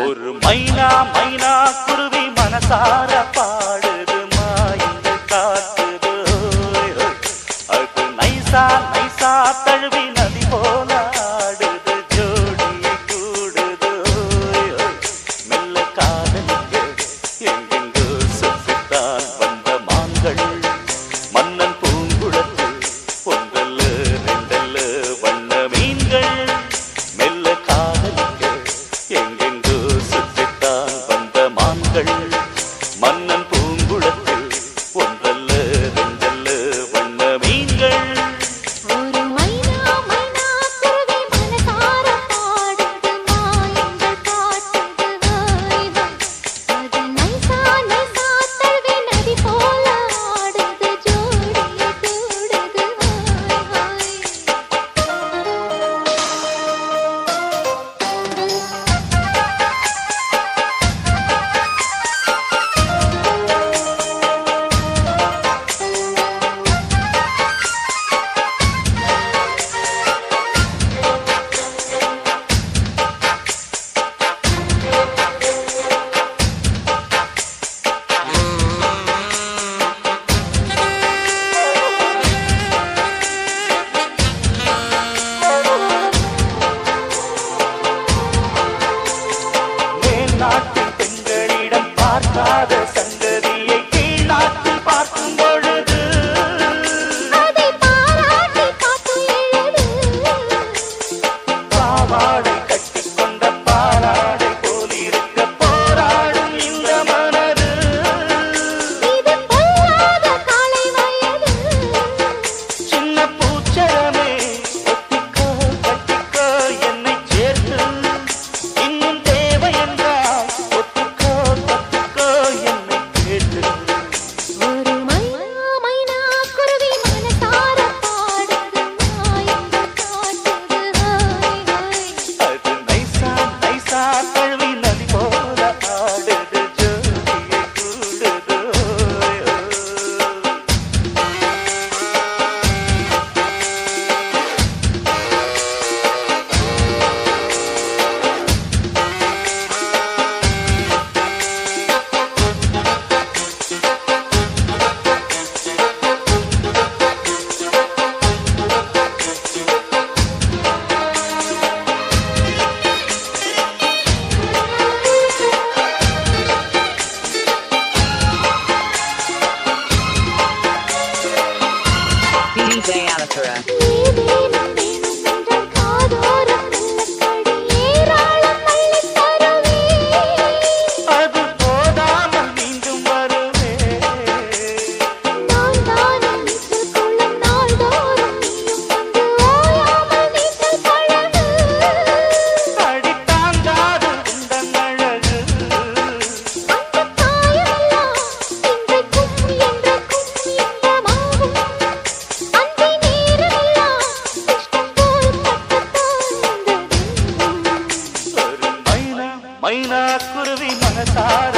ஒரு மைனா மைனா குருவி மனசார பாடுது மாயங்கள் காட்டுது அது நைசா நைசா தழுவி நதி போல ஆடுது ஜோடியை கூடுது மெல்ல காதலிக்க எங்கெங்கோ சுற்றித்தான் வந்த மான்கள் மன்னன் பூங்குழத்து பொங்கல் ரெண்டல்ல வண்ண மீன்கள் மெல்ல காதலிக்க எங்கெங்கோ சுற்றித்தான் வந்த மான்கள் மன்னன் பூங்குளத்தில் ஒன்றல்ல ரெண்டல்ல வண்ண மீன்கள் ஒரு மைனா மைனா குருவி மனசார பாடுது மாயங்கள் காட்டுது அது நைசா நைசா தழுவி நதி போல ஆடுது ஜோடியை கூடுது மேல்நாட்டு பெண்களிடம் பார்க்காத சங்கதியை கீழ்நாட்டில் பார்க்கும் பொழுது அதை பாராட்டி பாட்டு எழுது பாவாடை கட்டிக்கொண்ட பாலாடை போலிருக்க போராடும் இந்த மனது இது பொல்லாத காலை வயது சின்ன பூச்சரமே ஒத்திக்கோ கட்டிக்கோ என்னை சேர்த்து இன்னும் தேவை என்றால் ஒத்திக்கோ கத்திக்கோ என்னை கேட்டு ஒரு மைனா மைனா குருவி மனசார பாடுது மாயங்கள் காட்டுது அது நைசா நைசா தழுவி நதி போல ஆடுது ஜோடியை கூடுது DJ Anatara. ஏதேனும் வேணும் என்றால் காதோரம் மெல்லக்கடி ஏராளம் அள்ளித் தருவே அது போதாமல் மீண்டும் வருவே நான் தானே நீச்சல் குளம் நாள்தோறும் நீயும் வந்து ஓயாமல் நீச்சல் பழகு அடித்தாங்காது உந்தன் அழகு அந்த காயமெல்லாம் இன்றைக்கும் என்றைக்கும் இன்பமாகும் அந்தி நேரமெல்லாம் இஷ்டம் போல் பட்டத்தான் வந்ததென்றும் ஒரு மைனா மைனா குருவி மனசார